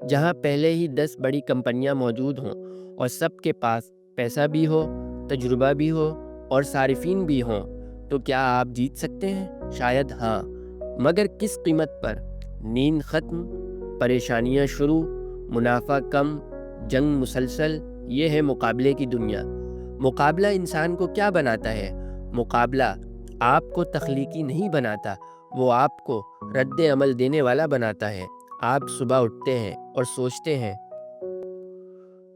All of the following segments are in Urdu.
جہاں پہلے ہی 10 بڑی کمپنیاں موجود ہوں اور سب کے پاس پیسہ بھی ہو، تجربہ بھی ہو اور صارفین بھی ہوں، تو کیا آپ جیت سکتے ہیں؟ شاید ہاں، مگر کس قیمت پر؟ نیند ختم، پریشانیاں شروع، منافع کم، جنگ مسلسل۔ یہ ہے مقابلے کی دنیا۔ مقابلہ انسان کو کیا بناتا ہے؟ مقابلہ آپ کو تخلیقی نہیں بناتا، وہ آپ کو رد عمل دینے والا بناتا ہے۔ آپ صبح اٹھتے ہیں اور سوچتے ہیں،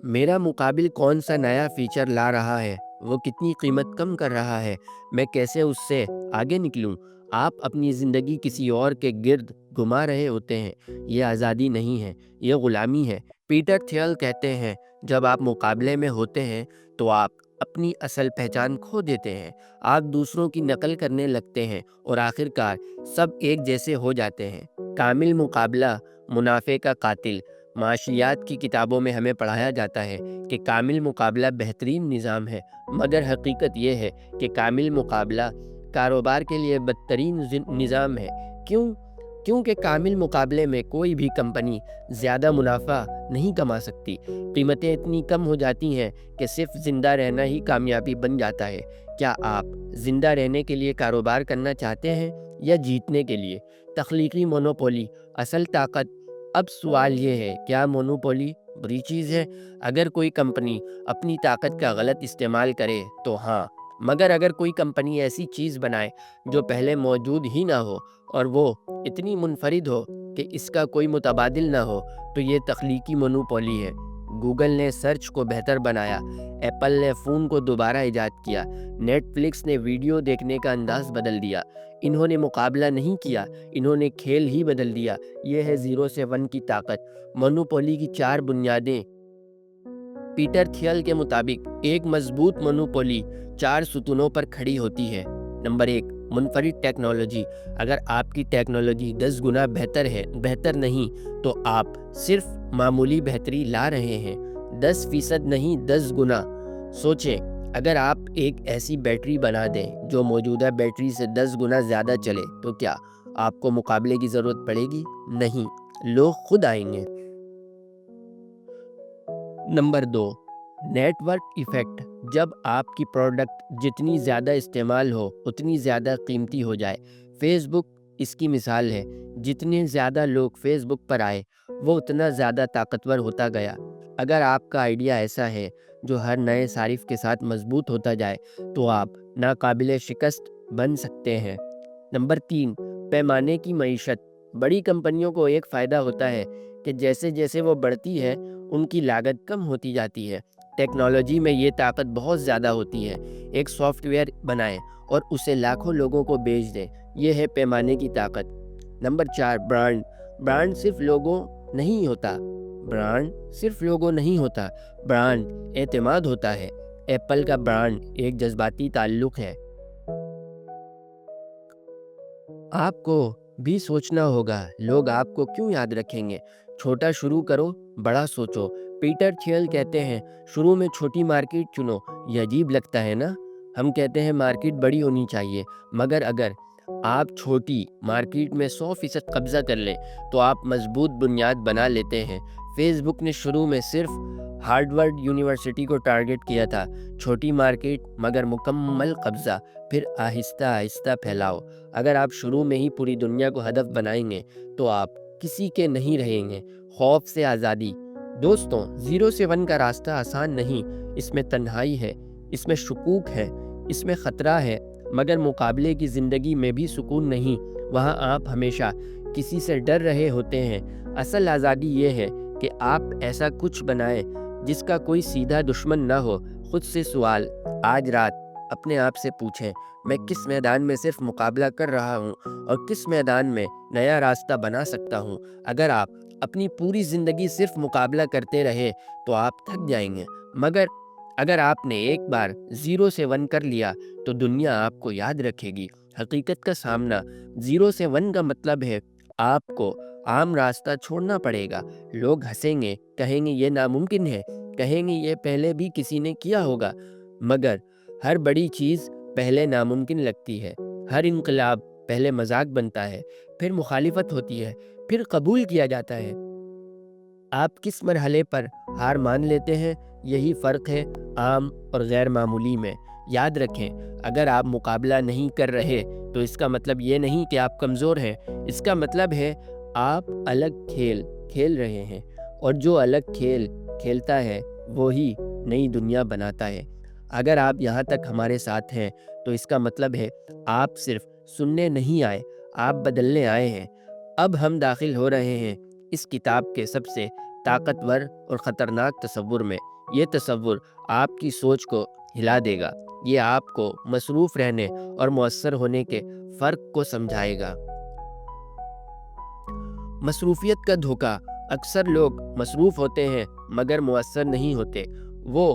میرا مقابل کون سا نیا فیچر لا رہا ہے، وہ کتنی قیمت کم کر رہا ہے، میں کیسے اس سے آگے نکلوں۔ آپ اپنی زندگی کسی اور کے گرد گھما رہے ہوتے ہیں۔ یہ آزادی نہیں ہے، یہ غلامی ہے۔ پیٹر تھیل کہتے ہیں، جب آپ مقابلے میں ہوتے ہیں تو آپ اپنی اصل پہچان کھو دیتے ہیں۔ آپ دوسروں کی نقل کرنے لگتے ہیں اور آخر کار سب ایک جیسے ہو جاتے ہیں۔ کامل مقابلہ منافع کا قاتل۔ معاشیات کی کتابوں میں ہمیں پڑھایا جاتا ہے کہ کامل مقابلہ بہترین نظام ہے، مگر حقیقت یہ ہے کہ کامل مقابلہ کاروبار کے لیے بدترین نظام ہے۔ کیونکہ کامل مقابلے میں کوئی بھی کمپنی زیادہ منافع نہیں کما سکتی۔ قیمتیں اتنی کم ہو جاتی ہیں کہ صرف زندہ رہنا ہی کامیابی بن جاتا ہے۔ کیا آپ زندہ رہنے کے لیے کاروبار کرنا چاہتے ہیں یا جیتنے کے لیے؟ تخلیقی مونوپولی اصل طاقت۔ اب سوال یہ ہے، کیا مونوپولی بری چیز ہے؟ اگر کوئی کمپنی اپنی طاقت کا غلط استعمال کرے تو ہاں، مگر اگر کوئی کمپنی ایسی چیز بنائے جو پہلے موجود ہی نہ ہو اور وہ اتنی منفرد ہو کہ اس کا کوئی متبادل نہ ہو، تو یہ تخلیقی مونوپولی ہے۔ گوگل نے سرچ کو بہتر بنایا، ایپل نے فون کو دوبارہ ایجاد کیا، نیٹ فلکس نے ویڈیو دیکھنے کا انداز بدل دیا۔ انہوں نے مقابلہ نہیں کیا، انہوں نے کھیل ہی بدل دیا۔ یہ ہے 0 سے 1 کی طاقت۔ مونوپولی کی 4 بنیادیں۔ پیٹر تھیل کے مطابق ایک مضبوط مونوپولی 4 ستونوں پر کھڑی ہوتی ہے۔ نمبر 1، منفرد ٹیکنالوجی۔ اگر آپ کی ٹیکنالوجی 10 گنا بہتر نہیں تو آپ صرف معمولی بہتری لا رہے ہیں، 10% نہیں، 10 گنا۔ سوچیں، اگر آپ ایک ایسی بیٹری بنا دیں جو موجودہ بیٹری سے 10 گنا زیادہ چلے تو کیا آپ کو مقابلے کی ضرورت پڑے گی؟ نہیں، لوگ خود آئیں گے۔ Number 2، network effect. جب آپ کی پروڈکٹ جتنی زیادہ استعمال ہو اتنی زیادہ قیمتی ہو جائے۔ فیس بک اس کی مثال ہے۔ جتنے زیادہ لوگ فیس بک پر آئے وہ اتنا زیادہ طاقتور ہوتا گیا۔ اگر آپ کا آئیڈیا ایسا ہے جو ہر نئے صارف کے ساتھ مضبوط ہوتا جائے تو آپ ناقابل شکست بن سکتے ہیں۔ نمبر 3، پیمانے کی معیشت۔ بڑی کمپنیوں کو ایک فائدہ ہوتا ہے کہ جیسے جیسے وہ بڑھتی ہے ان کی لاگت کم ہوتی جاتی ہے۔ ٹیکنالوجی میں یہ طاقت بہت زیادہ ہوتی ہے۔ ایک سافٹ ویئر بنائیں اور اسے لاکھوں لوگوں کو بیچ دیں، یہ ہے پیمانے کی طاقت۔ Number 4، brand. برانڈ صرف لوگوں نہیں ہوتا، برانڈ اعتماد ہوتا ہے۔ ایپل کا برانڈ ایک جذباتی تعلق ہے۔ آپ کو بھی سوچنا ہوگا، لوگ آپ کو کیوں یاد رکھیں گے؟ چھوٹا شروع کرو، بڑا سوچو۔ پیٹر تھیل کہتے ہیں، شروع میں چھوٹی مارکیٹ چنو۔ یہ عجیب لگتا ہے نا؟ ہم کہتے ہیں مارکیٹ بڑی ہونی چاہیے، مگر اگر آپ چھوٹی مارکیٹ میں 100% قبضہ کر لیں تو آپ مضبوط بنیاد بنا لیتے ہیں۔ فیس بک نے شروع میں صرف ہارورڈ یونیورسٹی کو ٹارگٹ کیا تھا۔ چھوٹی مارکیٹ مگر مکمل قبضہ، پھر آہستہ آہستہ پھیلاؤ۔ اگر آپ شروع میں ہی پوری دنیا کو ہدف بنائیں گے تو آپ کسی کے نہیں رہیں گے۔ خوف سے آزادی۔ دوستوں، 0 سے 1 کا راستہ آسان نہیں۔ اس میں تنہائی ہے، اس میں شکوک ہے، اس میں خطرہ ہے، مگر مقابلے کی زندگی میں بھی سکون نہیں۔ وہاں آپ ہمیشہ کسی سے ڈر رہے ہوتے ہیں۔ اصل آزادی یہ ہے کہ آپ ایسا کچھ بنائیں جس کا کوئی سیدھا دشمن نہ ہو۔ خود سے سوال آج رات اپنے آپ سے پوچھیں، میں کس میدان میں صرف مقابلہ کر رہا ہوں اور کس میدان میں نیا راستہ بنا سکتا ہوں؟ اگر آپ اپنی پوری زندگی صرف مقابلہ کرتے رہے تو آپ تھک جائیں گے، مگر اگر آپ نے ایک بار 0 سے 1 کر لیا تو دنیا آپ کو یاد رکھے گی۔ حقیقت کا سامنا۔ 0 سے 1 کا مطلب ہے آپ کو عام راستہ چھوڑنا پڑے گا۔ لوگ ہنسیں گے، کہیں گے یہ ناممکن ہے، کہیں گے یہ پہلے بھی کسی نے کیا ہوگا، مگر ہر بڑی چیز پہلے ناممکن لگتی ہے۔ ہر انقلاب پہلے مذاق بنتا ہے، پھر مخالفت ہوتی ہے، پھر قبول کیا جاتا ہے۔ آپ کس مرحلے پر ہار مان لیتے ہیں، یہی فرق ہے عام اور غیر معمولی میں۔ یاد رکھیں، اگر آپ مقابلہ نہیں کر رہے تو اس کا مطلب یہ نہیں کہ آپ کمزور ہیں، اس کا مطلب ہے آپ الگ کھیل کھیل رہے ہیں، اور جو الگ کھیل کھیلتا ہے وہی نئی دنیا بناتا ہے۔ اگر آپ یہاں تک ہمارے ساتھ ہیں تو اس کا مطلب ہے آپ صرف سننے نہیں آئے، آپ بدلنے آئے ہیں۔ اب ہم داخل ہو رہے ہیں اس کتاب کے سب سے طاقتور اور خطرناک تصور میں۔ یہ تصور آپ کی سوچ کو ہلا دے گا، یہ آپ کو مصروف رہنے اور مؤثر ہونے کے فرق کو سمجھائے گا۔ مصروفیت کا دھوکہ۔ اکثر لوگ مصروف ہوتے ہیں مگر مؤثر نہیں ہوتے۔ وہ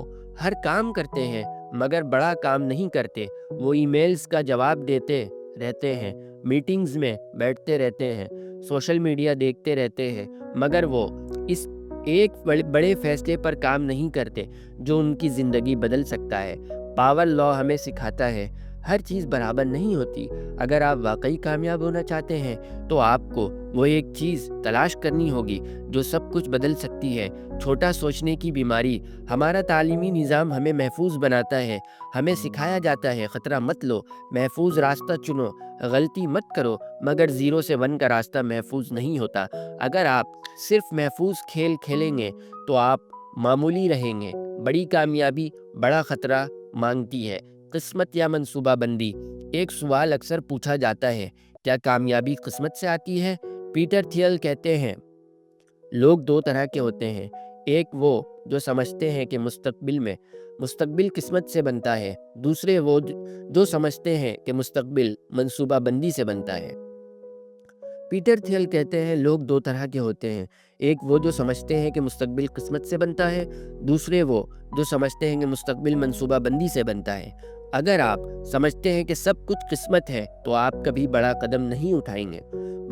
ہر کام کرتے ہیں مگر بڑا کام نہیں کرتے۔ وہ ای میلز کا جواب دیتے رہتے ہیں، میٹنگز میں بیٹھتے رہتے ہیں، سوشل میڈیا دیکھتے رہتے ہیں، مگر وہ اس ایک بڑے فیصلے پر کام نہیں کرتے جو ان کی زندگی بدل سکتا ہے۔ پاور لا ہمیں سکھاتا ہے ہر چیز برابر نہیں ہوتی۔ اگر آپ واقعی کامیاب ہونا چاہتے ہیں تو آپ کو وہ ایک چیز تلاش کرنی ہوگی جو سب کچھ بدل سکتی ہے۔ چھوٹا سوچنے کی بیماری۔ ہمارا تعلیمی نظام ہمیں محفوظ بناتا ہے، ہمیں سکھایا جاتا ہے خطرہ مت لو، محفوظ راستہ چنو، غلطی مت کرو، مگر 0 سے 1 کا راستہ محفوظ نہیں ہوتا۔ اگر آپ صرف محفوظ کھیل کھیلیں گے تو آپ معمولی رہیں گے۔ بڑی کامیابی بڑا خطرہ مانگتی ہے۔ قسمت یا منصوبہ بندی۔ ایک سوال اکثر پوچھا جاتا ہے، کیا کامیابی قسمت سے آتی ہے؟ پیٹر تھیل کہتے ہیں لوگ 2 طرح کے ہوتے ہیں، ایک وہ جو سمجھتے ہیں کہ مستقبل قسمت سے بنتا ہے، دوسرے وہ جو سمجھتے ہیں کہ مستقبل منصوبہ بندی سے بنتا ہے۔ پیٹر تھیل کہتے ہیں لوگ 2 طرح کے ہوتے ہیں، ایک وہ جو سمجھتے ہیں کہ مستقبل قسمت سے بنتا ہے، دوسرے وہ جو سمجھتے ہیں کہ مستقبل منصوبہ بندی سے بنتا ہے۔ اگر آپ سمجھتے ہیں کہ سب کچھ قسمت ہے تو آپ کبھی بڑا قدم نہیں اٹھائیں گے،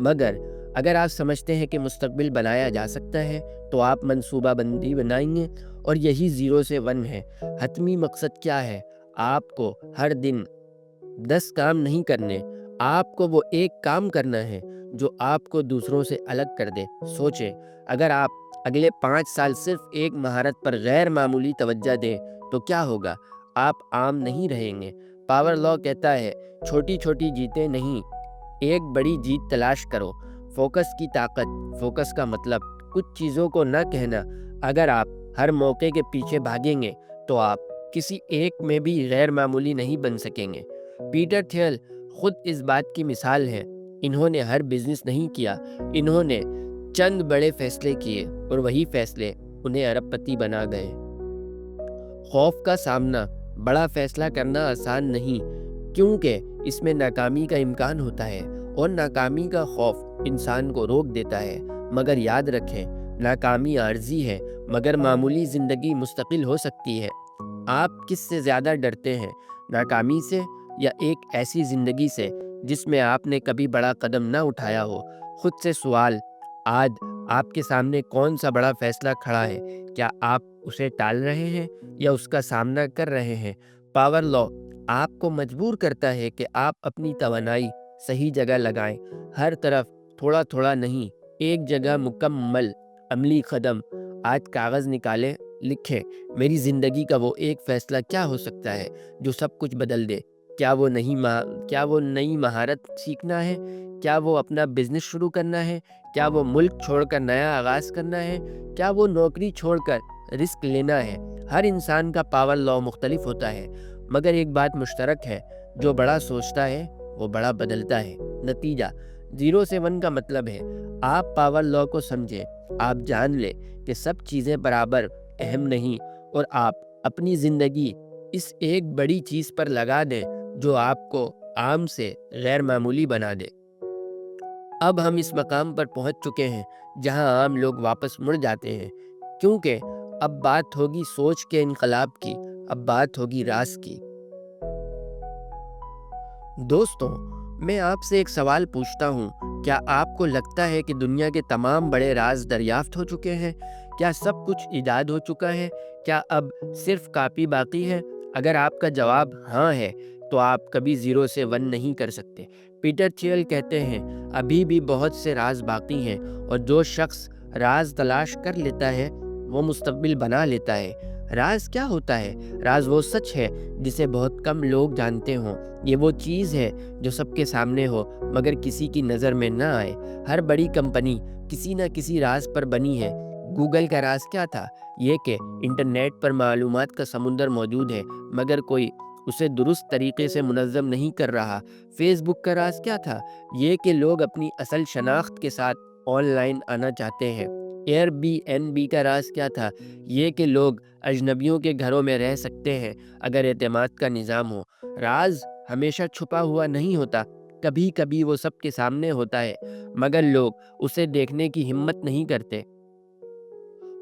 مگر اگر آپ سمجھتے ہیں کہ مستقبل بنایا جا سکتا ہے تو آپ منصوبہ بندی بنائیں گے، اور یہی 0 سے 1 ہے۔ حتمی مقصد کیا ہے؟ آپ کو ہر دن 10 کام نہیں کرنے، آپ کو وہ ایک کام کرنا ہے جو آپ کو دوسروں سے الگ کر دے۔ سوچیں، اگر آپ اگلے 5 سال صرف ایک مہارت پر غیر معمولی توجہ دیں تو کیا ہوگا؟ آپ عام نہیں رہیں گے۔ پاور لا کہتا ہے چھوٹی چھوٹی جیتیں نہیں، ایک بڑی جیت تلاش کرو۔ فوکس کی طاقت۔ فوکس کا مطلب کچھ چیزوں کو نہ کہنا۔ اگر آپ ہر موقع کے پیچھے بھاگیں گے تو آپ کسی ایک میں بھی غیر معمولی نہیں بن سکیں گے۔ پیٹر تھیل خود اس بات کی مثال ہے۔ انہوں نے ہر بزنس نہیں کیا، انہوں نے چند بڑے فیصلے کیے اور وہی فیصلے انہیں ارب پتی بنا گئے۔ خوف کا سامنا۔ بڑا فیصلہ کرنا آسان نہیں، کیونکہ اس میں ناکامی کا امکان ہوتا ہے، اور ناکامی کا خوف انسان کو روک دیتا ہے۔ مگر یاد رکھیں، ناکامی عارضی ہے، مگر معمولی زندگی مستقل ہو سکتی ہے۔ آپ کس سے زیادہ ڈرتے ہیں، ناکامی سے یا ایک ایسی زندگی سے جس میں آپ نے کبھی بڑا قدم نہ اٹھایا ہو؟ خود سے سوال، آج آپ کے سامنے کون سا بڑا فیصلہ کھڑا ہے؟ کیا آپ اسے ٹال رہے ہیں یا اس کا سامنا کر رہے ہیں؟ پاور لا آپ کو مجبور کرتا ہے کہ آپ اپنی توانائی صحیح جگہ لگائیں، ہر طرف تھوڑا تھوڑا نہیں، ایک جگہ مکمل عملی قدم۔ آج کاغذ نکالیں، لکھیں، میری زندگی کا وہ ایک فیصلہ کیا ہو سکتا ہے جو سب کچھ بدل دے؟ کیا وہ نئی مہارت سیکھنا ہے؟ کیا وہ اپنا بزنس شروع کرنا ہے؟ کیا وہ ملک چھوڑ کر نیا آغاز کرنا ہے؟ کیا وہ نوکری چھوڑ کر رسک لینا ہے؟ ہر انسان کا پاور لا مختلف ہوتا ہے، مگر ایک بات مشترک ہے، جو بڑا سوچتا ہے وہ بڑا بدلتا ہے۔ نتیجہ 0 سے 1 کا مطلب ہے آپ پاور لا کو سمجھیں، آپ جان لیں کہ سب چیزیں برابر اہم نہیں، اور آپ اپنی زندگی اس ایک بڑی چیز پر لگا دیں جو آپ کو عام سے غیر معمولی بنا دے۔ اب ہم اس مقام پر پہنچ چکے ہیں جہاں عام لوگ واپس مڑ جاتے ہیں، کیونکہ اب بات ہوگی سوچ کے انقلاب کی، اب بات ہوگی راز کی۔ دوستوں، میں آپ سے ایک سوال پوچھتا ہوں، کیا آپ کو لگتا ہے کہ دنیا کے تمام بڑے راز دریافت ہو چکے ہیں؟ کیا سب کچھ ایجاد ہو چکا ہے؟ کیا اب صرف کاپی باقی ہے؟ اگر آپ کا جواب ہاں ہے تو آپ کبھی 0 سے 1 نہیں کر سکتے۔ پیٹر تھیل کہتے ہیں ابھی بھی بہت سے راز باقی ہیں، اور جو شخص راز تلاش کر لیتا ہے وہ مستقبل بنا لیتا ہے۔ راز کیا ہوتا ہے؟ راز وہ سچ ہے جسے بہت کم لوگ جانتے ہوں۔ یہ وہ چیز ہے جو سب کے سامنے ہو مگر کسی کی نظر میں نہ آئے۔ ہر بڑی کمپنی کسی نہ کسی راز پر بنی ہے۔ گوگل کا راز کیا تھا؟ یہ کہ انٹرنیٹ پر معلومات کا سمندر موجود ہے مگر کوئی اسے درست طریقے سے منظم نہیں کر رہا۔ فیس بک کا راز کیا تھا؟ یہ کہ لوگ اپنی اصل شناخت کے ساتھ آن لائن آنا چاہتے ہیں۔ ایئر بی این بی کا راز کیا تھا؟ یہ کہ لوگ اجنبیوں کے گھروں میں رہ سکتے ہیں اگر اعتماد کا نظام ہو۔ راز ہمیشہ چھپا ہوا نہیں ہوتا، کبھی کبھی وہ سب کے سامنے ہوتا ہے مگر لوگ اسے دیکھنے کی ہمت نہیں کرتے۔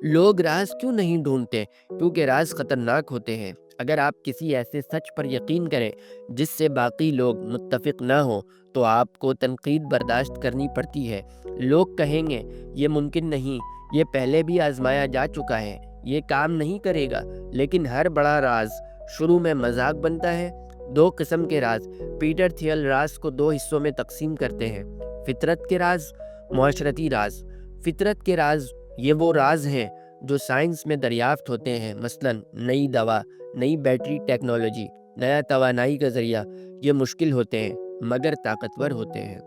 لوگ راز کیوں نہیں ڈھونڈتے؟ کیونکہ راز خطرناک ہوتے ہیں۔ اگر آپ کسی ایسے سچ پر یقین کریں جس سے باقی لوگ متفق نہ ہوں تو آپ کو تنقید برداشت کرنی پڑتی ہے۔ لوگ کہیں گے یہ ممکن نہیں، یہ پہلے بھی آزمایا جا چکا ہے، یہ کام نہیں کرے گا۔ لیکن ہر بڑا راز شروع میں مذاق بنتا ہے۔ دو قسم کے راز۔ پیٹر تھیل راز کو دو حصوں میں تقسیم کرتے ہیں: فطرت کے راز، معاشرتی راز۔ فطرت کے راز یہ وہ راز ہیں جو سائنس میں دریافت ہوتے ہیں، مثلاً نئی دوا، نئی بیٹری ٹیکنالوجی، نیا توانائی کا ذریعہ۔ یہ مشکل ہوتے ہیں مگر طاقتور ہوتے ہیں۔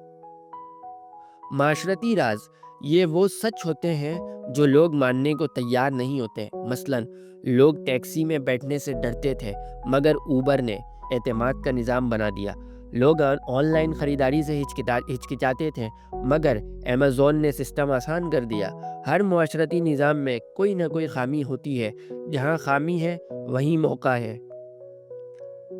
معاشرتی راز یہ وہ سچ ہوتے ہیں جو لوگ ماننے کو تیار نہیں ہوتے، مثلاً لوگ ٹیکسی میں بیٹھنے سے ڈرتے تھے مگر اوبر نے اعتماد کا نظام بنا دیا۔ لوگ آن لائن خریداری سے ہچکچاتے تھے مگر ایمیزون نے سسٹم آسان کر دیا۔ ہر معاشرتی نظام میں کوئی نہ کوئی خامی ہوتی ہے، جہاں خامی ہے وہیں موقع ہے۔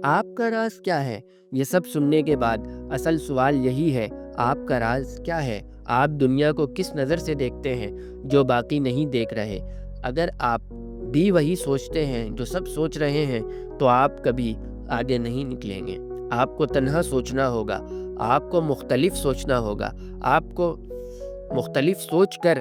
آپ کا راز کیا ہے؟ یہ سب سننے کے بعد اصل سوال یہی ہے، آپ کا راز کیا ہے؟ آپ دنیا کو کس نظر سے دیکھتے ہیں جو باقی نہیں دیکھ رہے؟ اگر آپ بھی وہی سوچتے ہیں جو سب سوچ رہے ہیں تو آپ کبھی آگے نہیں نکلیں گے۔ آپ کو تنہا سوچنا ہوگا، آپ کو مختلف سوچنا ہوگا، آپ کو مختلف سوچ کر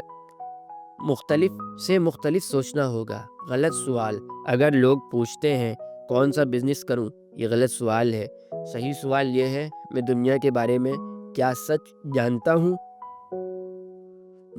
مختلف سوچنا ہوگا۔ غلط سوال۔ اگر لوگ پوچھتے ہیں کون سا بزنس کروں، یہ غلط سوال ہے۔ صحیح سوال یہ ہے، میں دنیا کے بارے میں کیا سچ جانتا ہوں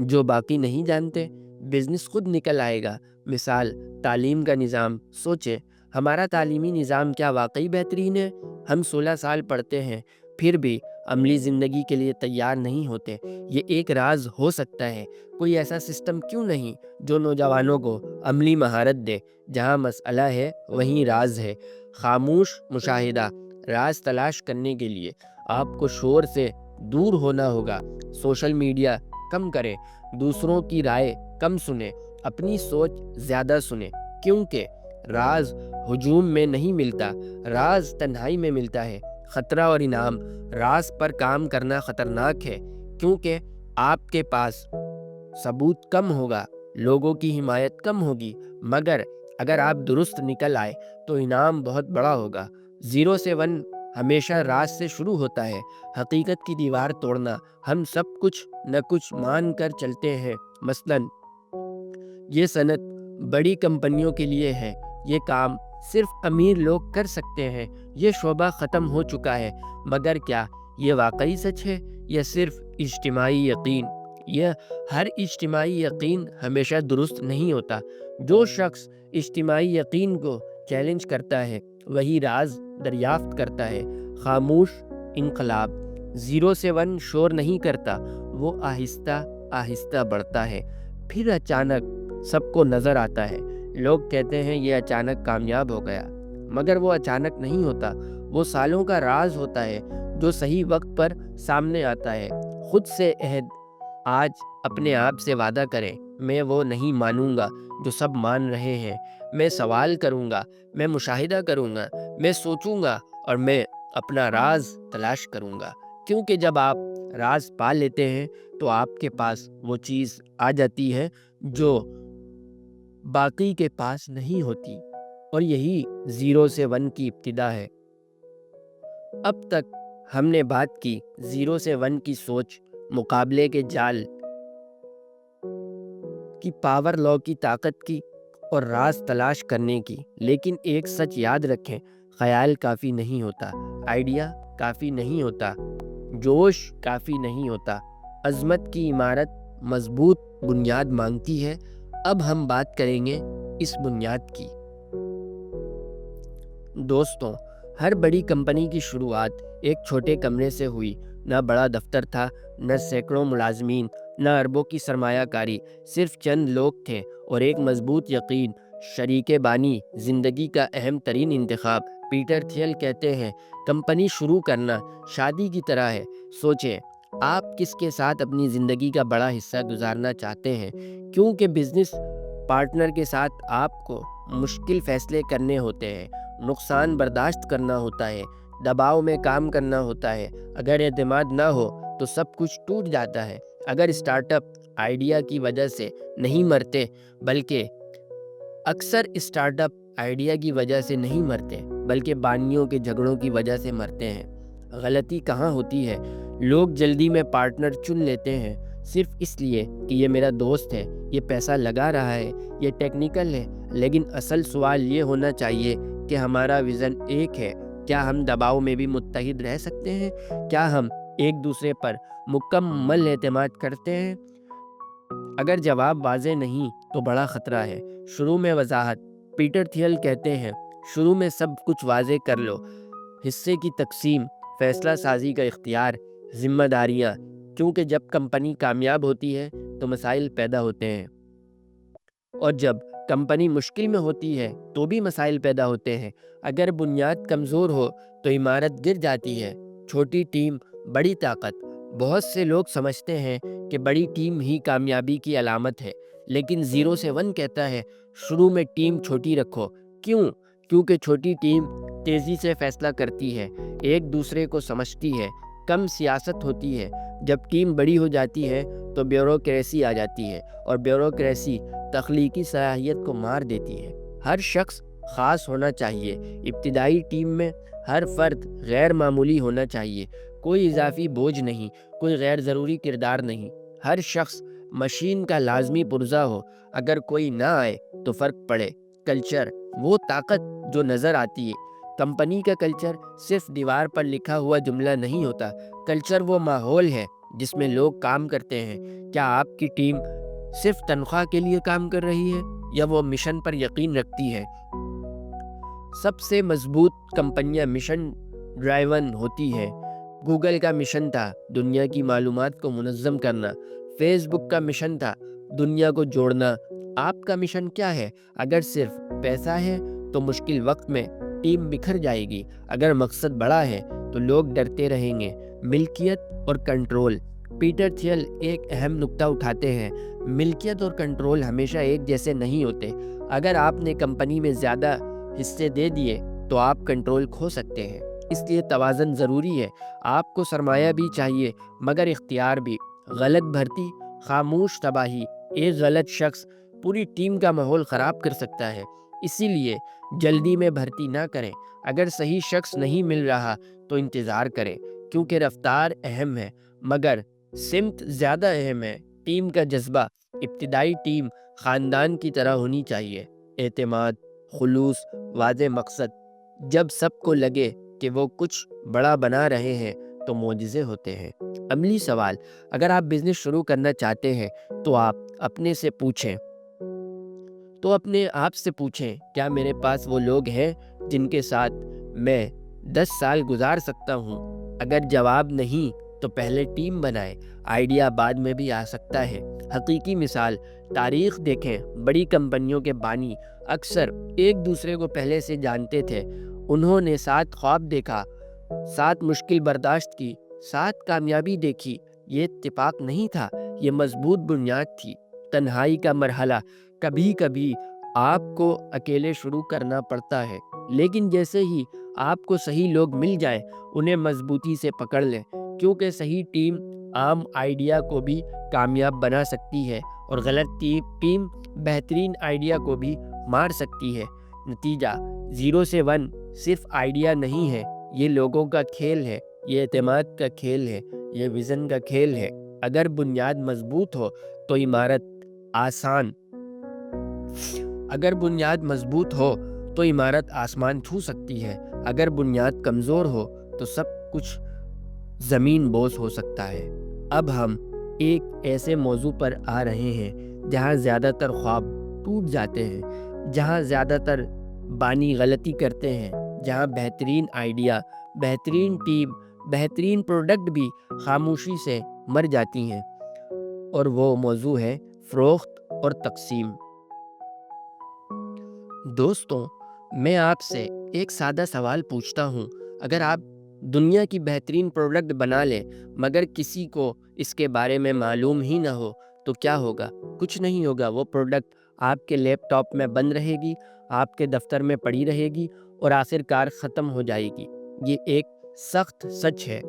جو باقی نہیں جانتے؟ بزنس خود نکل آئے گا۔ مثال، تعلیم کا نظام۔ سوچیں، ہمارا تعلیمی نظام کیا واقعی بہترین ہے؟ ہم 16 سال پڑھتے ہیں پھر بھی عملی زندگی کے لیے تیار نہیں ہوتے۔ یہ ایک راز ہو سکتا ہے۔ کوئی ایسا سسٹم کیوں نہیں جو نوجوانوں کو عملی مہارت دے؟ جہاں مسئلہ ہے وہیں راز ہے۔ خاموش مشاہدہ۔ راز تلاش کرنے کے لیے آپ کو شور سے دور ہونا ہوگا۔ سوشل میڈیا کم کریں، دوسروں کی رائے کم سنیں، اپنی سوچ زیادہ سنیں، کیونکہ راز ہجوم میں نہیں ملتا، راز تنہائی میں ملتا ہے۔ خطرہ اور انعام۔ راز پر کام کرنا خطرناک ہے کیونکہ آپ کے پاس ثبوت کم ہوگا، لوگوں کی حمایت کم ہوگی، مگر اگر آپ درست نکل آئے تو انعام بہت بڑا ہوگا۔ 0 سے 1 ہمیشہ راز سے شروع ہوتا ہے۔ حقیقت کی دیوار توڑنا۔ ہم سب کچھ نہ کچھ مان کر چلتے ہیں، مثلاً یہ صنعت بڑی کمپنیوں کے لیے ہے، یہ کام صرف امیر لوگ کر سکتے ہیں، یہ شعبہ ختم ہو چکا ہے۔ مگر کیا یہ واقعی سچ ہے یا صرف اجتماعی یقین؟ ہر اجتماعی یقین ہمیشہ درست نہیں ہوتا۔ جو شخص اجتماعی یقین کو چیلنج کرتا ہے وہی راز دریافت کرتا ہے۔ خاموش انقلاب۔ 0 سے 1 شور نہیں کرتا، وہ آہستہ آہستہ بڑھتا ہے، پھر اچانک سب کو نظر آتا ہے۔ لوگ کہتے ہیں یہ اچانک کامیاب ہو گیا، مگر وہ اچانک نہیں ہوتا، وہ سالوں کا راز ہوتا ہے جو صحیح وقت پر سامنے آتا ہے۔ خود سے عہد۔ آج اپنے آپ سے وعدہ کریں، میں وہ نہیں مانوں گا جو سب مان رہے ہیں۔ میں سوال کروں گا، میں مشاہدہ کروں گا، میں سوچوں گا اور میں اپنا راز تلاش کروں گا۔ کیونکہ جب آپ راز پا لیتے ہیں تو آپ کے پاس وہ چیز آ جاتی ہے جو باقی کے پاس نہیں ہوتی، اور یہی 0 سے 1 کی ابتدا ہے۔ اب تک ہم نے بات کی 0 سے 1 کی سوچ، مقابلے کے جال کی، پاور لا کی طاقت کی، اور راز تلاش کرنے کی۔ لیکن ایک سچ یاد رکھیں، خیال کافی نہیں ہوتا، آئیڈیا کافی نہیں ہوتا، جوش کافی نہیں ہوتا، عظمت کی عمارت مضبوط بنیاد مانگتی ہے۔ اب ہم بات کریں گے اس بنیاد کی۔ دوستوں، ہر بڑی کمپنی کی شروعات ایک چھوٹے کمرے سے ہوئی۔ نہ بڑا دفتر تھا، نہ سینکڑوں ملازمین، نہ اربوں کی سرمایہ کاری، صرف چند لوگ تھے اور ایک مضبوط یقین۔ شریک بانی زندگی کا اہم ترین انتخاب۔ پیٹر تھیل کہتے ہیں، کمپنی شروع کرنا شادی کی طرح ہے۔ سوچیں، آپ کس کے ساتھ اپنی زندگی کا بڑا حصہ گزارنا چاہتے ہیں؟ کیونکہ بزنس پارٹنر کے ساتھ آپ کو مشکل فیصلے کرنے ہوتے ہیں، نقصان برداشت کرنا ہوتا ہے، دباؤ میں کام کرنا ہوتا ہے۔ اگر اعتماد نہ ہو تو سب کچھ ٹوٹ جاتا ہے۔ اگر اسٹارٹ اپ آئیڈیا کی وجہ سے نہیں مرتے، بلکہ اکثر اسٹارٹ اپ آئیڈیا کی وجہ سے نہیں مرتے بلکہ بانیوں کے جھگڑوں کی وجہ سے مرتے ہیں۔ غلطی کہاں ہوتی ہے؟ لوگ جلدی میں پارٹنر چن لیتے ہیں، صرف اس لیے کہ یہ میرا دوست ہے، یہ پیسہ لگا رہا ہے، یہ ٹیکنیکل ہے۔ لیکن اصل سوال یہ ہونا چاہیے کہ ہمارا ویژن ایک ہے؟ کیا ہم دباؤ میں بھی متحد رہ سکتے ہیں؟ کیا ہم ایک دوسرے پر مکمل اعتماد کرتے ہیں؟ اگر جواب واضح نہیں تو بڑا خطرہ ہے۔ شروع میں وضاحت۔ پیٹر تھیل کہتے ہیں، شروع میں سب کچھ واضح کر لو۔ حصے کی تقسیم، فیصلہ سازی کا اختیار، ذمہ داریاں، کیونکہ جب کمپنی کامیاب ہوتی ہے تو مسائل پیدا ہوتے ہیں، اور جب کمپنی مشکل میں ہوتی ہے تو بھی مسائل پیدا ہوتے ہیں۔ اگر بنیاد کمزور ہو تو عمارت گر جاتی ہے۔ چھوٹی ٹیم، بڑی طاقت۔ بہت سے لوگ سمجھتے ہیں کہ بڑی ٹیم ہی کامیابی کی علامت ہے، لیکن 0 سے 1 کہتا ہے شروع میں ٹیم چھوٹی رکھو۔ کیوں؟ کیونکہ چھوٹی ٹیم تیزی سے فیصلہ کرتی ہے، ایک دوسرے کو سمجھتی ہے، کم سیاست ہوتی ہے۔ جب ٹیم بڑی ہو جاتی ہے تو بیوروکریسی آ جاتی ہے، اور بیوروکریسی تخلیقی صلاحیت کو مار دیتی ہے۔ ہر شخص خاص ہونا چاہیے۔ ابتدائی ٹیم میں ہر فرد غیر معمولی ہونا چاہیے، کوئی اضافی بوجھ نہیں، کوئی غیر ضروری کردار نہیں۔ ہر شخص مشین کا لازمی پرزہ ہو، اگر کوئی نہ آئے تو فرق پڑے۔ کلچر، وہ طاقت جو نظر آتی ہے۔ کمپنی کا کلچر صرف دیوار پر لکھا ہوا جملہ نہیں ہوتا۔ کلچر وہ ماحول ہے جس میں لوگ کام کرتے ہیں۔ کیا آپ کی ٹیم صرف تنخواہ کے لیے کام کر رہی ہے یا وہ مشن پر یقین رکھتی ہے؟ سب سے مضبوط کمپنیاں مشن ڈرائیون ہوتی ہیں۔ گوگل کا مشن تھا دنیا کی معلومات کو منظم کرنا۔ فیس بک کا مشن تھا دنیا کو جوڑنا۔ آپ کا مشن کیا ہے؟ اگر صرف پیسہ ہے تو مشکل وقت میں ٹیم بکھر جائے گی۔ اگر مقصد بڑا ہے تو لوگ ڈرتے رہیں گے۔ ملکیت اور کنٹرول۔ پیٹر تھیل ایک اہم نکتہ اٹھاتے ہیں، ملکیت اور کنٹرول ہمیشہ ایک جیسے نہیں ہوتے۔ اگر آپ نے کمپنی میں زیادہ حصے دے دیے تو آپ کنٹرول کھو سکتے ہیں۔ اس لیے توازن ضروری ہے۔ آپ کو سرمایہ بھی چاہیے مگر اختیار بھی۔ غلط بھرتی، خاموش تباہی۔ ایک غلط شخص پوری ٹیم کا ماحول خراب کر سکتا ہے۔ اسی لیے جلدی میں بھرتی نہ کریں۔ اگر صحیح شخص نہیں مل رہا تو انتظار کریں، کیونکہ رفتار اہم ہے مگر سمت زیادہ اہم ہے۔ ٹیم کا جذبہ۔ ابتدائی ٹیم خاندان کی طرح ہونی چاہیے۔ اعتماد، خلوص، واضح مقصد۔ جب سب کو لگے کہ وہ کچھ بڑا بنا رہے ہیں تو معجزے ہوتے ہیں۔ عملی سوال، اگر آپ بزنس شروع کرنا چاہتے ہیں تو اپنے آپ سے پوچھیں کیا میرے پاس وہ لوگ ہیں جن کے ساتھ میں 10 سال گزار سکتا ہوں؟ اگر جواب نہیں تو پہلے ٹیم بنائیں، آئیڈیا بعد میں بھی آ سکتا ہے۔ حقیقی مثال، تاریخ دیکھیں، بڑی کمپنیوں کے بانی اکثر ایک دوسرے کو پہلے سے جانتے تھے۔ انہوں نے ساتھ خواب دیکھا، ساتھ مشکل برداشت کی، ساتھ کامیابی دیکھی۔ یہ اتفاق نہیں تھا، یہ مضبوط بنیاد تھی۔ تنہائی کا مرحلہ، کبھی کبھی آپ کو اکیلے شروع کرنا پڑتا ہے، لیکن جیسے ہی آپ کو صحیح لوگ مل جائیں انہیں مضبوطی سے پکڑ لیں، کیونکہ صحیح ٹیم عام آئیڈیا کو بھی کامیاب بنا سکتی ہے اور غلط ٹیم بہترین آئیڈیا کو بھی مار سکتی ہے۔ نتیجہ، 0 سے 1 صرف آئیڈیا نہیں ہے، یہ لوگوں کا کھیل ہے، یہ اعتماد کا کھیل ہے، یہ ویژن کا کھیل ہے۔ اگر بنیاد مضبوط ہو تو عمارت آسمان چھو سکتی ہے۔ اگر بنیاد کمزور ہو تو سب کچھ زمین بوس ہو سکتا ہے۔ اب ہم ایک ایسے موضوع پر آ رہے ہیں جہاں زیادہ تر خواب ٹوٹ جاتے ہیں، جہاں زیادہ تر بانی غلطی کرتے ہیں، جہاں بہترین آئیڈیا، بہترین ٹیم، بہترین پروڈکٹ بھی خاموشی سے مر جاتی ہیں، اور وہ موضوع ہے فروخت اور تقسیم۔ دوستوں، میں آپ سے ایک سادہ سوال پوچھتا ہوں، اگر آپ دنیا کی بہترین پروڈکٹ بنا لیں مگر کسی کو اس کے بارے میں معلوم ہی نہ ہو تو کیا ہوگا؟ کچھ نہیں ہوگا۔ وہ پروڈکٹ آپ کے لیپ ٹاپ میں بند رہے گی، آپ کے دفتر میں پڑی رہے گی اور آخر کار ختم ہو جائے گی۔ یہ ایک سخت سچ ہے۔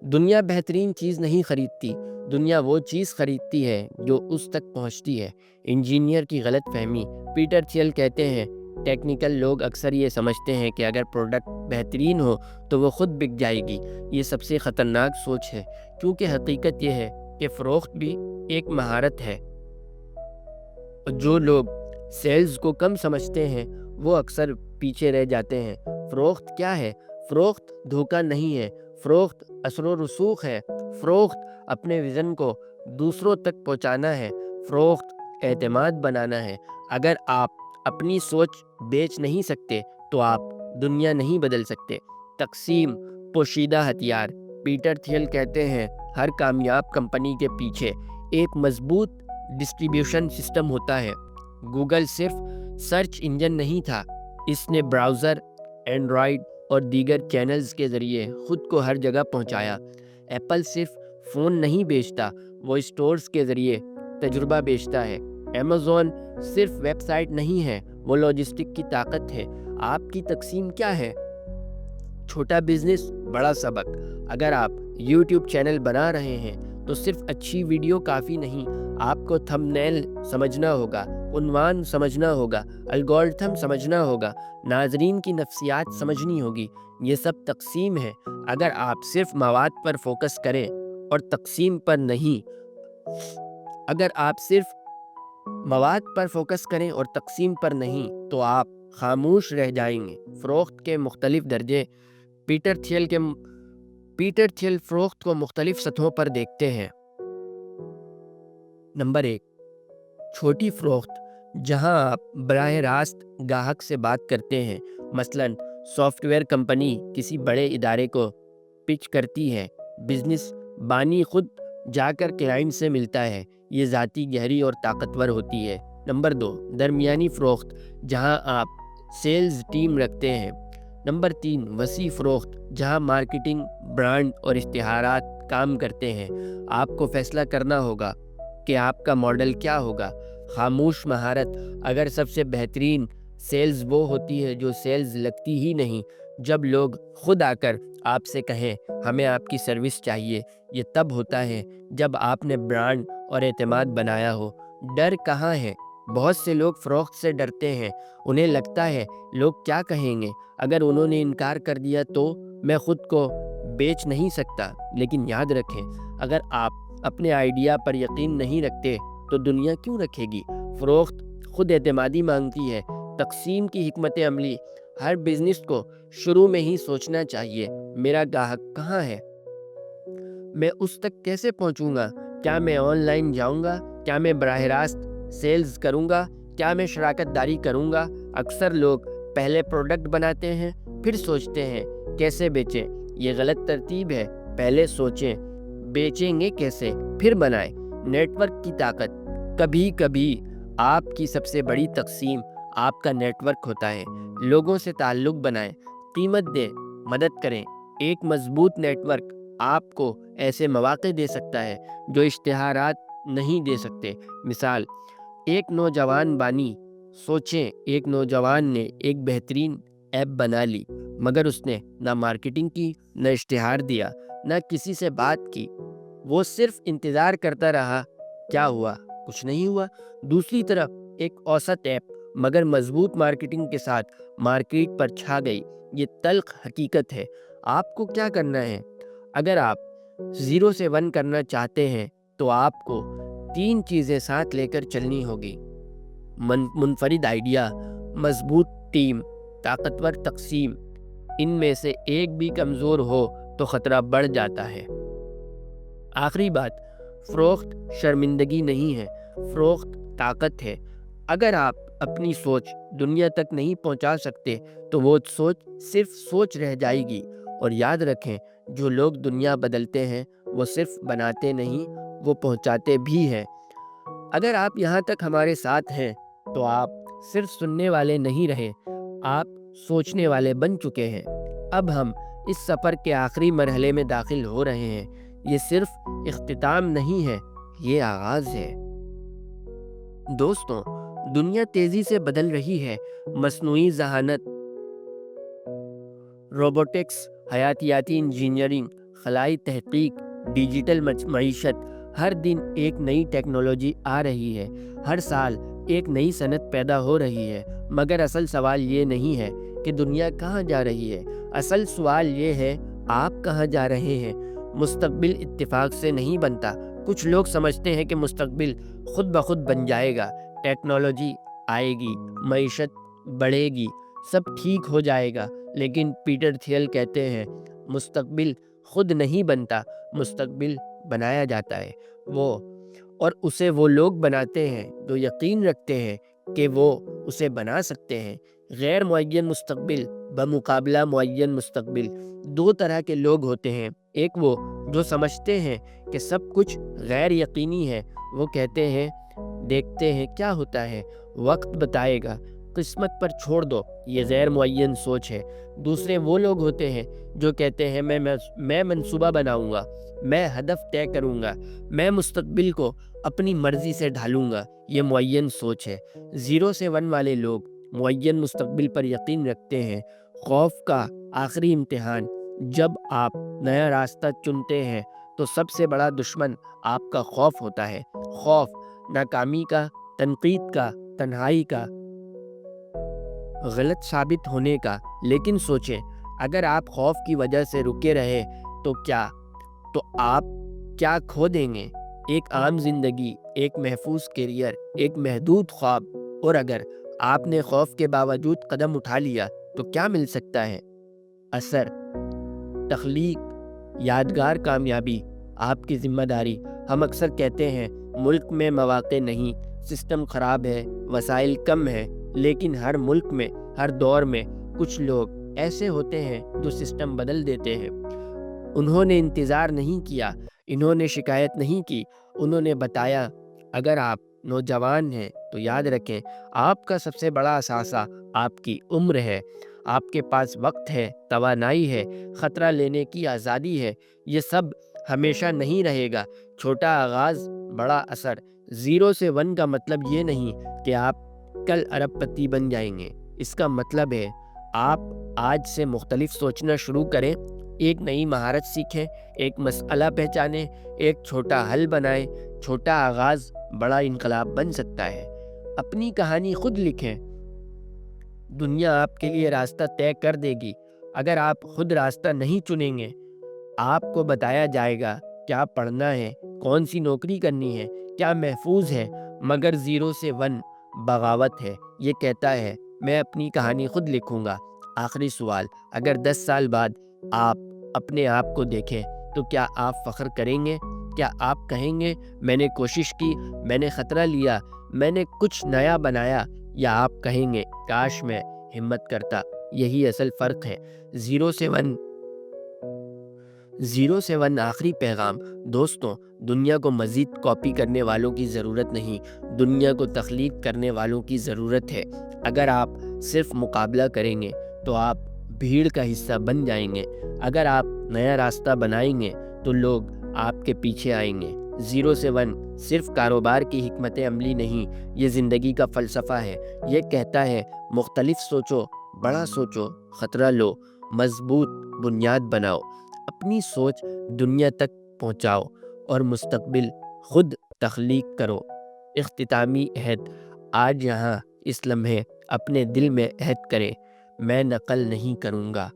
دنیا بہترین چیز نہیں خریدتی، دنیا وہ چیز خریدتی ہے جو اس تک پہنچتی ہے۔ انجینئر کی غلط فہمی۔ پیٹر تھیل کہتے ہیں، ٹیکنیکل لوگ اکثر یہ سمجھتے ہیں کہ اگر پروڈکٹ بہترین ہو تو وہ خود بک جائے گی۔ یہ سب سے خطرناک سوچ ہے، کیونکہ حقیقت یہ ہے کہ فروخت بھی ایک مہارت ہے۔ جو لوگ سیلز کو کم سمجھتے ہیں وہ اکثر پیچھے رہ جاتے ہیں۔ فروخت کیا ہے؟ فروخت دھوکہ نہیں ہے، فروخت اثر و رسوخ ہے، فروخت اپنے ویژن کو دوسروں تک پہنچانا ہے، فروخت اعتماد بنانا ہے۔ اگر آپ اپنی سوچ بیچ نہیں سکتے تو آپ دنیا نہیں بدل سکتے۔ تقسیم پوشیدہ ہتھیار۔ پیٹر تھیل کہتے ہیں، ہر کامیاب کمپنی کے پیچھے ایک مضبوط ڈسٹریبیوشن سسٹم ہوتا ہے۔ گوگل صرف سرچ انجن نہیں تھا، اس نے براؤزر، اینڈرائیڈ اور دیگر چینلز کے ذریعے خود کو ہر جگہ پہنچایا۔ ایپل صرف فون نہیں بیچتا، وہ اسٹورز کے ذریعے تجربہ بیچتا ہے۔ ایمیزون صرف ویب سائٹ نہیں ہے، وہ لاجسٹک کی طاقت ہے۔ آپ کی تقسیم کیا ہے؟ چھوٹا بزنس بڑا سبق۔ اگر آپ یوٹیوب چینل بنا رہے ہیں تو صرف اچھی ویڈیو کافی نہیں، آپ کو تھمبنیل سمجھنا ہوگا، عنوان سمجھنا ہوگا، الگورتھم سمجھنا ہوگا، ناظرین کی نفسیات سمجھنی ہوگی۔ یہ سب تقسیم ہے۔ اگر آپ صرف مواد پر فوکس کریں اور تقسیم پر نہیں، تو آپ خاموش رہ جائیں گے۔ فروخت کے مختلف درجے۔ پیٹر تھیل فروخت کو مختلف سطحوں پر دیکھتے ہیں۔ نمبر 1، چھوٹی فروخت، جہاں آپ براہ راست گاہک سے بات کرتے ہیں۔ مثلاً سافٹ ویئر کمپنی کسی بڑے ادارے کو پچ کرتی ہے، بزنس بانی خود جا کر کلائنٹ سے ملتا ہے۔ یہ ذاتی، گہری اور طاقتور ہوتی ہے۔ نمبر 2، درمیانی فروخت، جہاں آپ سیلز ٹیم رکھتے ہیں۔ نمبر 3، وسیع فروخت، جہاں مارکیٹنگ، برانڈ اور اشتہارات کام کرتے ہیں۔ آپ کو فیصلہ کرنا ہوگا کہ آپ کا ماڈل کیا ہوگا۔ خاموش مہارت۔ اگر سب سے بہترین سیلز وہ ہوتی ہے جو سیلز لگتی ہی نہیں، جب لوگ خود آ کر آپ سے کہیں ہمیں آپ کی سروس چاہیے، یہ تب ہوتا ہے جب آپ نے برانڈ اور اعتماد بنایا ہو۔ ڈر کہاں ہے؟ بہت سے لوگ فروخت سے ڈرتے ہیں۔ انہیں لگتا ہے لوگ کیا کہیں گے، اگر انہوں نے انکار کر دیا تو میں خود کو بیچ نہیں سکتا۔ لیکن یاد رکھیں، اگر آپ اپنے آئیڈیا پر یقین نہیں رکھتے تو دنیا کیوں رکھے گی؟ فروخت خود اعتمادی مانگتی ہے۔ تقسیم کی حکمت عملی۔ ہر بزنس کو شروع میں ہی سوچنا چاہیے، میرا گاہک کہاں ہے؟ میں اس تک کیسے پہنچوں گا؟ کیا میں آن لائن جاؤں گا؟ کیا میں براہ راست سیلز کروں گا؟ کیا میں شراکت داری کروں گا؟ اکثر لوگ پہلے پروڈکٹ بناتے ہیں پھر سوچتے ہیں کیسے بیچیں۔ یہ غلط ترتیب ہے۔ پہلے سوچیں بیچیں گے کیسے، پھر بنائیں۔ نیٹ ورک کی طاقت۔ کبھی کبھی آپ کی سب سے بڑی تقسیم آپ کا نیٹ ورک ہوتا ہے۔ لوگوں سے تعلق بنائیں، قیمت دیں، مدد کریں۔ ایک مضبوط نیٹ ورک آپ کو ایسے مواقع دے سکتا ہے جو اشتہارات نہیں دے سکتے۔ مثال، ایک نوجوان بانی۔ سوچیں، ایک نوجوان نے ایک بہترین ایپ بنا لی، مگر اس نے نہ مارکیٹنگ کی، نہ اشتہار دیا، نہ کسی سے بات کی۔ وہ صرف انتظار کرتا رہا۔ کیا ہوا؟ کچھ نہیں ہوا۔ دوسری طرف ایک اوسط ایپ مگر مضبوط مارکیٹنگ کے ساتھ مارکیٹ پر چھا گئی۔ یہ تلخ حقیقت ہے۔ آپ کو کیا کرنا ہے؟ اگر آپ 0 سے 1 کرنا چاہتے ہیں تو آپ کو 3 چیزیں ساتھ لے کر چلنی ہوگی: منفرد آئیڈیا، مضبوط ٹیم، طاقتور تقسیم۔ ان میں سے ایک بھی کمزور ہو تو خطرہ بڑھ جاتا ہے۔ آخری بات، فروخت شرمندگی نہیں ہے، فروخت طاقت ہے۔ اگر آپ اپنی سوچ دنیا تک نہیں پہنچا سکتے تو وہ سوچ صرف سوچ رہ جائے گی۔ اور یاد رکھیں، جو لوگ دنیا بدلتے ہیں وہ صرف بناتے نہیں، وہ پہنچاتے بھی ہیں۔ اگر آپ یہاں تک ہمارے ساتھ ہیں تو آپ صرف سننے والے نہیں رہے، آپ سوچنے والے بن چکے ہیں۔ اب ہم اس سفر کے آخری مرحلے میں داخل ہو رہے ہیں۔ یہ صرف اختتام نہیں ہے، یہ آغاز ہے۔ دوستوں، دنیا تیزی سے بدل رہی ہے۔ مصنوعی ذہانت، روبوٹکس، حیاتیاتی انجینئرنگ، خلائی تحقیق، ڈیجیٹل معیشت، ہر دن ایک نئی ٹیکنالوجی آ رہی ہے۔ ہر سال ایک نئی صنعت پیدا ہو رہی ہے۔ مگر اصل سوال یہ نہیں ہے کہ دنیا کہاں جا رہی ہے، اصل سوال یہ ہے آپ کہاں جا رہے ہیں۔ مستقبل اتفاق سے نہیں بنتا۔ کچھ لوگ سمجھتے ہیں کہ مستقبل خود بخود بن جائے گا، ٹیکنالوجی آئے گی، معیشت بڑھے گی، سب ٹھیک ہو جائے گا۔ لیکن پیٹر تھیل کہتے ہیں مستقبل خود نہیں بنتا، مستقبل بنایا جاتا ہے۔ اور اسے وہ لوگ بناتے ہیں جو یقین رکھتے ہیں کہ وہ اسے بنا سکتے ہیں۔ غیر معین مستقبل بمقابلہ معین مستقبل، دو طرح کے لوگ ہوتے ہیں۔ ایک وہ جو سمجھتے ہیں کہ سب کچھ غیر یقینی ہے، وہ کہتے ہیں دیکھتے ہیں کیا ہوتا ہے، وقت بتائے گا، قسمت پر چھوڑ دو۔ یہ غیر معین سوچ ہے۔ دوسرے وہ لوگ ہوتے ہیں جو کہتے ہیں میں منصوبہ بناؤں گا، میں ہدف طے کروں گا، میں مستقبل کو اپنی مرضی سے ڈھالوں گا۔ یہ معین سوچ ہے۔ 0 سے 1 والے لوگ معین مستقبل پر یقین رکھتے ہیں۔ خوف کا آخری امتحان، جب آپ نیا راستہ چنتے ہیں تو سب سے بڑا دشمن آپ کا خوف ہوتا ہے۔ خوف ناکامی کا، تنقید کا، تنہائی کا، غلط ثابت ہونے کا۔ لیکن سوچیں، اگر آپ خوف کی وجہ سے رکے رہے تو آپ کیا کھو دیں گے؟ ایک عام زندگی، ایک محفوظ کیریئر، ایک محدود خواب۔ اور اگر آپ نے خوف کے باوجود قدم اٹھا لیا تو کیا مل سکتا ہے؟ اثر، تخلیق، یادگار کامیابی، آپ کی ذمہ داری۔ ہم اکثر کہتے ہیں ملک میں مواقع نہیں، سسٹم خراب ہے، وسائل کم ہے۔ لیکن ہر ملک میں، ہر دور میں کچھ لوگ ایسے ہوتے ہیں جو سسٹم بدل دیتے ہیں۔ انہوں نے انتظار نہیں کیا، انہوں نے شکایت نہیں کی، انہوں نے بتایا۔ اگر آپ نوجوان ہیں تو یاد رکھیں، آپ کا سب سے بڑا اثاثہ آپ کی عمر ہے۔ آپ کے پاس وقت ہے، توانائی ہے، خطرہ لینے کی آزادی ہے۔ یہ سب ہمیشہ نہیں رہے گا۔ چھوٹا آغاز، بڑا اثر۔ 0 سے 1 کا مطلب یہ نہیں کہ آپ کل ارب پتی بن جائیں گے۔ اس کا مطلب ہے آپ آج سے مختلف سوچنا شروع کریں، ایک نئی مہارت سیکھیں، ایک مسئلہ پہچانیں، ایک چھوٹا حل بنائیں۔ چھوٹا آغاز بڑا انقلاب بن سکتا ہے۔ اپنی کہانی خود لکھیں، دنیا آپ کے لیے راستہ طے کر دے گی۔ اگر آپ خود راستہ نہیں چنیں گے، آپ کو بتایا جائے گا کیا پڑھنا ہے، کون سی نوکری کرنی ہے، کیا محفوظ ہے۔ مگر 0 سے 1 بغاوت ہے، یہ کہتا ہے میں اپنی کہانی خود لکھوں گا۔ آخری سوال، اگر 10 سال بعد آپ اپنے آپ کو دیکھیں تو کیا آپ فخر کریں گے؟ کیا آپ کہیں گے میں نے کوشش کی، میں نے خطرہ لیا، میں نے کچھ نیا بنایا؟ یا آپ کہیں گے کاش میں ہمت کرتا؟ یہی اصل فرق ہے۔ 0 سے 1 آخری پیغام۔ دوستوں، دنیا کو مزید کاپی کرنے والوں کی ضرورت نہیں، دنیا کو تخلیق کرنے والوں کی ضرورت ہے۔ اگر آپ صرف مقابلہ کریں گے تو آپ بھیڑ کا حصہ بن جائیں گے۔ اگر آپ نیا راستہ بنائیں گے تو لوگ آپ کے پیچھے آئیں گے۔ 0 سے 1 صرف کاروبار کی حکمت عملی نہیں، یہ زندگی کا فلسفہ ہے۔ یہ کہتا ہے مختلف سوچو، بڑا سوچو، خطرہ لو، مضبوط بنیاد بناؤ، اپنی سوچ دنیا تک پہنچاؤ اور مستقبل خود تخلیق کرو۔ اختتامی عہد، آج یہاں اس لمحے اپنے دل میں عہد کریں، میں نقل نہیں کروں گا،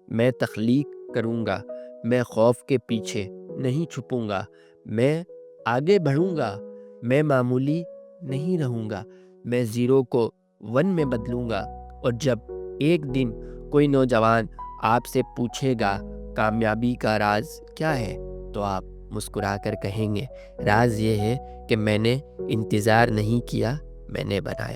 میں تخلیق کروں گا، میں خوف کے پیچھے نہیں چھپوں گا، میں آگے بڑھوں گا، میں معمولی نہیں رہوں گا، میں 0 کو 1 میں بدلوں گا۔ اور جب ایک دن کوئی نوجوان آپ سے پوچھے گا کامیابی کا راز کیا ہے، تو آپ مسکرا کر کہیں گے، راز یہ ہے کہ میں نے انتظار نہیں کیا، میں نے بنایا۔